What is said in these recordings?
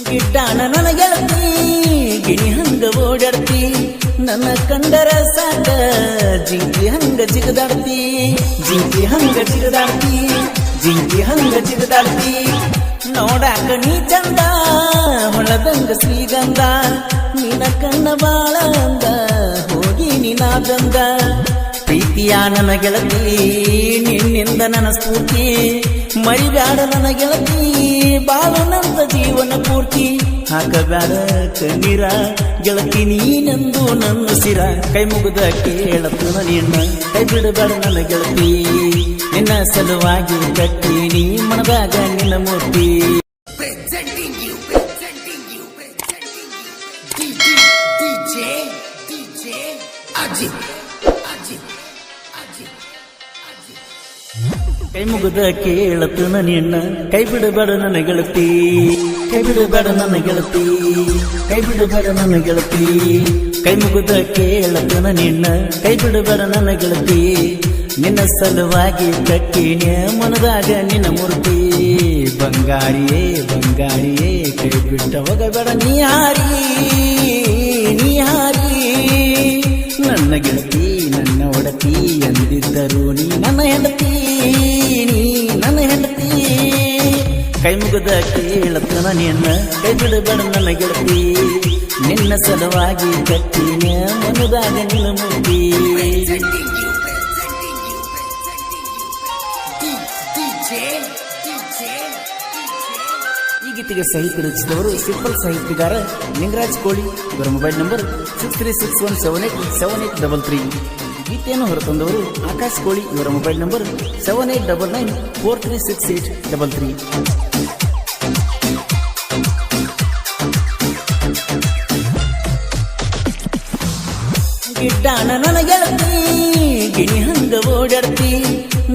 ಗಿಡ್ಡಾಣ ನನ್ನ ಗೆಳತಿ ಗಿಣಿ ಹಂಗ ಓಡಾಡ್ತಿ ನನ್ನ ಕಂಡರ ಸಾಕ ಜಿಂಕಿ ಹಂಗ ಜಿಗದಾಡ್ತಿ ಜಿಂಕಿ ಹಂಗ ಜಿಗದಾಡ್ತಿ ಜಿಂಕಿ ಹಂಗ ಜಿಗದಾಡ್ತಿ ನೋಡಾಕ ನೀ ಚಂದ ಹೊಳದಂಗ ಶ್ರೀಗಂಧ ನಿನ್ನ ಕಣ್ಣ ಬಾಳ ಅಂದ ಹೋಗಿ ನೀನಾದಂದ ಪ್ರೀತಿಯ ನನ್ನ ಗೆಳತಿ ನಿನ್ನಿಂದ ನನ್ನ ಸ್ಫೂರ್ತಿ ಮರಿಬ್ಯಾಡ ನನ್ನ ಗೆಳತಿ ಬಾಳು ನಂದ ಜೀವನ ಪೂರ್ತಿ ಹಾಕಬ್ಯಾಡ ಕಣ್ಣೀರ ಗೆಳತಿ ನೀನೆಂದು ನನ್ನ ಸಿರ ಕೈ ಮುಗಿದ ಕೇಳತ್ತು ನಿನ್ನ ಕೈ ಬಿಡಬೇಡ ನನ್ನ ಗೆಳತಿ ನಿನ್ನ ಸಲುವಾಗಿ ಕಟ್ಟಿನಿ ಮನದಾಗ ನಿನ್ನ ಮೂರ್ತಿ ಕೈ ಮುಗಿದ ಕೇಳತ್ತು ನಿನ್ನ ಕೈ ಬಿಡಬೇಡ ನನ್ನ ಗೆಳತಿ ಕೈ ಬಿಡಬೇಡ ನನ್ನ ಗೆಳತಿ ಕೈ ಬಿಡಬೇಡ ನನ್ನ ಗೆಳತಿ ಕೈ ಮುಗಿದ ಕೇಳತ್ತು ನಿನ್ನ ಕೈ ಬಿಡಬೇಡ ನನ್ನ ಗೆಳತಿ ನಿನ್ನ ಸಲುವಾಗಿ ಕಟ್ಟಿನ ಮನದಾಗ ನಿನ್ನ ಮೂರ್ತಿ ಬಂಗಾರಿಯೇ ಬಂಗಾರಿಯೇ ಕೈ ಬಿಟ್ಟ ಹೋಗಬೇಡ ನೀ ಹಾರಿ ನನ್ನ ಗೆಳತಿ ನನ್ನ ಒಡತಿ ಎಂದಿದ್ದರು ನೀ ನನ್ನ ಹೆಂಡತಿ ನೀ ನನ್ನ ಹೆಂಡತಿ ಕೈ ಮುಗಿದ ಕೇಳತ್ತನ ನಿನ್ನ ಕೈ ಬಿಡಬೇಡ ನನ್ನ ಗೆಳತಿ ನಿನ್ನ ಸಲುವಾಗಿ ಕಟ್ಟಿನ ಮನದಾಗ ನಿನ್ನ ಮೂರ್ತಿ ಈ ಗೀತೆಗೆ ಸಾಹಿತ್ಯ ರಚಿಸಿದವರು ಸಿಂಪಲ್ ಸಾಹಿತ್ಯಗಾರ ಲಿಂಗರಾಜ್ ಕೋಳಿ. ಇವರ ಮೊಬೈಲ್ ನಂಬರ್ 6361787833. ಗೀತೆಯನ್ನು ಹೊರತಂದವರು ಆಕಾಶ್ ಕೋಳಿ. ಇವರ ಮೊಬೈಲ್ ನಂಬರ್ 7899436833. ಗಿಡ್ಡಾಣ ನನ್ನ ಗೆಳತಿ ಗಿಣಿ ಹಂಗ ಓಡಾಡ್ತಿ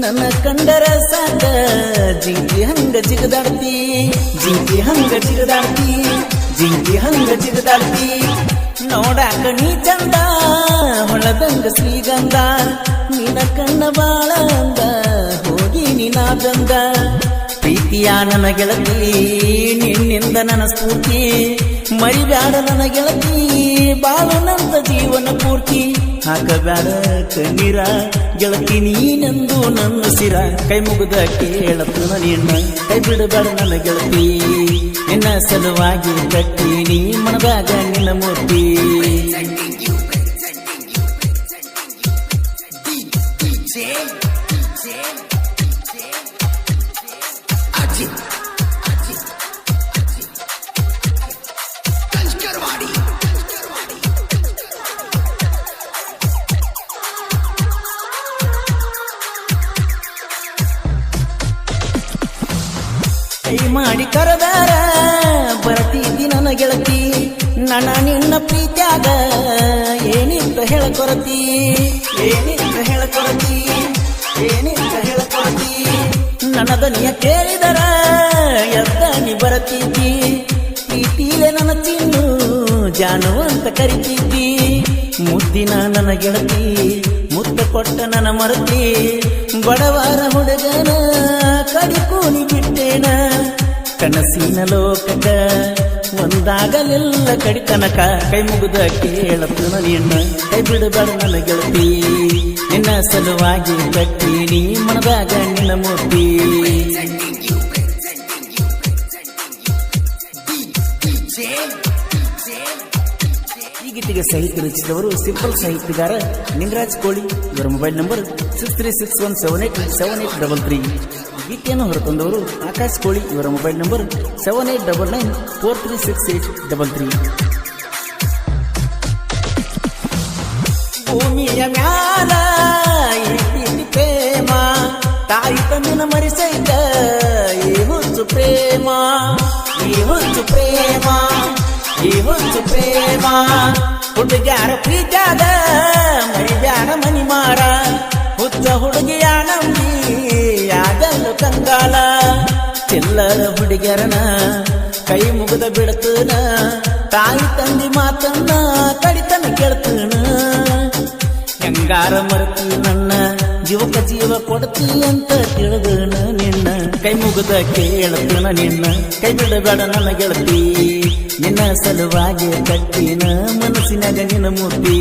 ನನ್ನ ಕಂಡರ ಸಾಕ ಜಿಂಕಿ ಹಂಗ ಜಿಗದಾಡ್ತಿ ಜಿಂಕಿ ಹಂಗ ಜಿಗದಾಡ್ತಿ ಜಿಂಕಿ ಹಂಗ ಜಿಗದಾಡ್ತಿ ನೋಡಾಕ ನೀ ಚಂದ ಹೊಳದಂಗ ಶ್ರೀಗಂಧ ನಿನ್ನ ಕಣ್ಣ ಬಾಳ ಅಂದ ಹೋಗಿ ನೀನಾದಂದ ಪ್ರೀತಿಯ ನನ್ನ ಗೆಳತಿ ನಿನ್ನಿಂದ ನನ್ನ ಸ್ಫೂರ್ತಿ ಮರಿಬ್ಯಾಡ ನನ್ನ ಗೆಳತಿ ಬಾಳು ನಂದ ಜೀವನ ಪೂರ್ತಿ ಹಾಕಬ್ಯಾಡ ಕಣ್ಣೀರ ಗೆಳತಿ ನೀನೆಂದು ನನ್ನ ಸಿರ ಕೈ ಮುಗಿದ ಕೇಳತ್ತು ನಿನ್ನ ಕೈ ಬಿಡಬೇಡ ನನ್ನ ಗೆಳತಿ ನಿನ್ನ ಸಲುವಾಗಿ ಕಟ್ಟಿನಿ ಮನದಾಗ ನಿನ್ನ ಮೂರ್ತಿ ಕೈ ಮಾಡಿ ಕರೆದಾರ ಬರ್ತಿದ್ದಿ ನನ್ನ ಗೆಳತಿ ನನ್ನ ನಿನ್ನ ಪ್ರೀತ್ಯಾಗ ಏನಿತ್ತ ಹೇಳಕೊರತಿ ಏನಿತ್ತ ಹೇಳಕೊರತಿ ಏನಿತ್ತ ಹೇಳಕೊರತಿ ನನ್ನ ದನಿಯ ಕೇಳಿದರ ಎದ್ದ ನೀ ಬರತಿದ್ದಿ ಪ್ರೀತಿಲೆ ನನ್ನ ಚಿನ್ನು ಜಾನು ಅಂತ ಕರಿತಿದ್ದಿ ಮುದ್ದಿನ ನನ್ನ ಗೆಳತಿ ಮುತ್ತ ಕೊಟ್ಟ ನನ್ನ ಮರತಿ ಬಡವರ ಹುಡುಗನ ಕಡಿಕೂನಿ ಬಿಟ್ಟೇನ ಕನಸಿನ ಲೋಕದ ಒಂದಾಗಲಿಲ್ಲ ಕಡಿತನಕ ಕೈ ಮುಗಿದ ಕೇಳತ್ತು ನಿನ್ನ ಕೈ ಬಿಡಬೇಡ ನನ್ನ ಗೆಳತಿ ನಿನ್ನ ಸಲುವಾಗಿ ಕಟ್ಟಿನಿ ಮನದಾಗ ನಿನ್ನ ಮೂರ್ತಿ ಈ ಗೀತೆಗೆ ಸಾಹಿತ್ಯ ರಚಿಸಿದವರು ಸಿಂಪಲ್ ಸಾಹಿತ್ಯಗಾರ ಲಿಂಗರಾಜ್ ಕೋಳಿ. ಇವರ ಮೊಬೈಲ್ ನಂಬರ್ 6361787833. ಗೀತೆಯನ್ನು ಹೊರತಂದವರು ಆಕಾಶ್ ಕೋಳಿ. ಇವರ ಮೊಬೈಲ್ ನಂಬರ್ 7899436833. ಭೂಮಿಯ ಮ್ಯಾಲ ಈ ಪ್ರೇಮ ತಾಯಿ ತಂದಿನ ಮರಿಸೈತ ಈ ಹುಚ್ಚು ಪ್ರೇಮ ಈ ಹುಚ್ಚು ಪ್ರೇಮ ಈ ಹುಚ್ಚು ಪ್ರೇಮ ಹುಡುಗ್ಯಾರ ಪ್ರೀತ್ಯಾಗ ಮರಿಬ್ಯಾಡ ಮನಿ ಮಾರ ಹುಚ್ಚ ಹುಡುಗಿಯ ನಂಬಿ ಯಾದಲ್ಲು ಕಂಗಾಲ ಚಿಲ್ಲರ ಹುಡುಗ್ಯಾರನ ಕೈ ಮುಗಿದ ಬಿಡ್ತನ ತಾಯಿ ತಂದಿ ಮಾತನ್ನ ಕಡಿತನ ಕೇಳ್ತನ ಹೆಂಗಾರ ಮರ್ತಿ ನನ್ನ ಜೀವಕ ಜೀವ ಕೊಡ್ತಿ ಅಂತ ತಿಳಿದನ ನಿನ್ನ ಕೈ ಮುಗಿದ ಕೇಳತನ ನಿನ್ನ ಕೈ ಬಿಡಬೇಡ ನನ್ನ ಗೆಳತಿ ನಿನ್ನ ಸಲುವಾಗಿ ಕಟ್ಟಿನ ಮನಸ್ಸಿನಾಗ ನಿನ್ನ ಮೂರ್ತಿ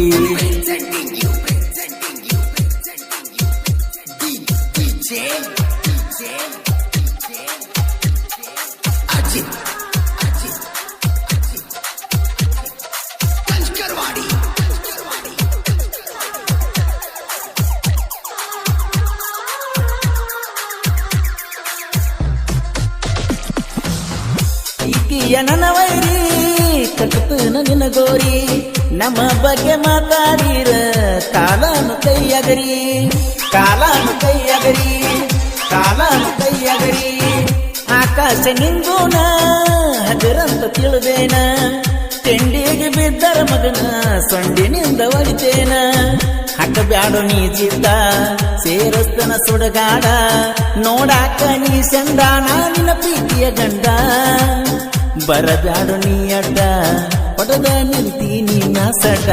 ಈಕಿಯ ನನ್ನ ವೈರಿ ಕಟ್ಟುತ್ತನ ನಿನ್ನ ಗೋರಿ ನಮ್ಮ ಬಗ್ಗೆ ಮಾತಾಡಿರ ಕಾಲಾನು ಕೈಯಗರಿ ಕಾಲಾನು ಕೈಯಗರಿ ಕಾಲಾನು ಕೈಯಗರಿ ಆಕಾಶ ನಿಂದೂನ ಹಗರಂತ ತಿಳಿದೇನ ತೆಂಡಿಗೆ ಬಿದ್ದರ ಮಗನ ಸೊಂಡಿನಿಂದ ಒಳಿತೇನ ಹಾಕಬ್ಯಾಡು ನೀ ಚಿತ್ತ ಸೇರಸ್ತನ ಸುಡಗಾಡ ನೋಡಾಕ ನೀ ಚಂದಾನ ನಿನ್ನ ಪ್ರೀತಿಯ ಗಂಡ ಬರಬ್ಯಾಡು ನೀ ಅಡ್ಡ ಹೊಡೆದ ನಿಂತೀನಿ ನಾ ಸಡ್ಡ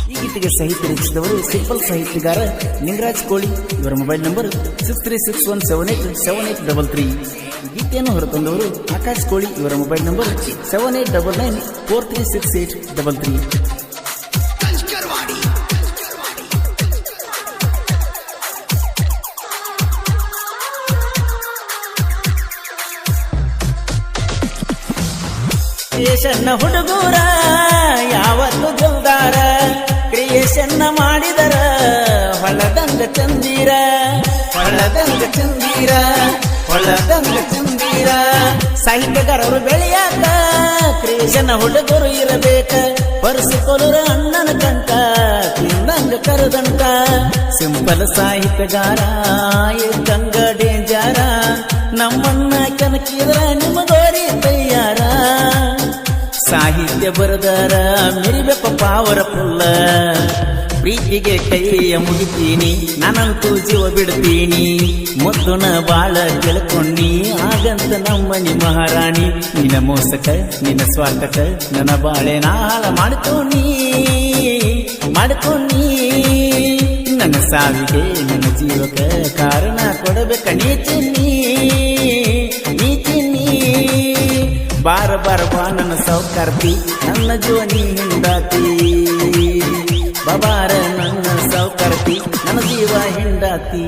ಈ ಗೀತೆಗೆ ಸಾಹಿತ್ಯ ರಚಿಸಿದವರು ಸಿಂಪಲ್ ಸಾಹಿತ್ಯಗಾರ ನಿಂಗರಾಜ್ ಕೋಳಿ ಇವರ ಮೊಬೈಲ್ ನಂಬರ್ 6361787833 ಗೀತೆಯನ್ನು ಹೊರತಂದವರು ಆಕಾಶ್ ಕೋಳಿ ಇವರ ಮೊಬೈಲ್ ನಂಬರ್ 7899436833 ಕ್ರಿಯೇಷನ್ನ ಹುಡುಗೂರ ಯಾವತ್ತು ಗೆಲ್ದಾರ ಕ್ರಿಯೇಷನ್ನ ಮಾಡಿದರ ಹೊಳದಂಗ ಚಂದೀರ ಹೊಳದಂಗ ಚಂದೀರ ಹೊಳದಂಗ ಚಂದೀರ ಸಾಹಿತ್ಯಗಾರರು ಬೆಳೆಯಾಕ ಕ್ರಿಯೇಷನ್ನ ಹುಡುಗರು ಇರಬೇಕ ಪರಿಸಿಕೊಳ್ಳುರ ಅಣ್ಣನ ಕಂಕ ತಿಂದಂಗ ಕರದಂಕ ಸಿಂಪಲ್ ಸಾಹಿತ್ಯಗಾರ ಇದ್ದಂಗ ಡೇಂಜಾರ ನಮ್ಮನ್ನ ಕನಕಿದ್ರ ನಿಮಗೋರಿ ತಯ್ಯಾರ ಸಾಹಿತ್ಯ ಬರದಾರ ಮೆರಿಬೇಕ ಪಾವರ ಪುಲ್ಲ ಪ್ರೀತಿಗೆ ಕೈಯ ಮುಗಿತೀನಿ ನಾನಂತೂ ಜೀವ ಬಿಡ್ತೀನಿ ಮುದ್ದುನ ಬಾಳ ತಿಳ್ಕೊಂಡಿ ಆಗಂತ ನಮ್ಮನಿ ಮಹಾರಾಣಿ ನಿನ್ನ ಮೋಸಕ ನಿನ್ನ ಸ್ವಾರ್ಥಕ ನನ್ನ ಬಾಳೆ ನಾಳ ಮಾಡ್ಕೊಂಡಿ ನನ್ನ ಸಾವಿಗೆ ನನ್ನ ಜೀವಕ ಕಾರಣ ಕೊಡಬೇಕ ನೀ ಚಿನ್ನಿ ಬಾರ ಬಾರ ಬಾ ನನ್ನ ಸೌಕರ್ತಿ ನನ್ನ ಜೀವನಿ ಹಿಂಡಾತಿ ಬಾಬಾರ ನನ್ನ ಸೌಕರ್ತಿ ನನ್ನ ಜೀವ ಹಿಂಡಾತಿ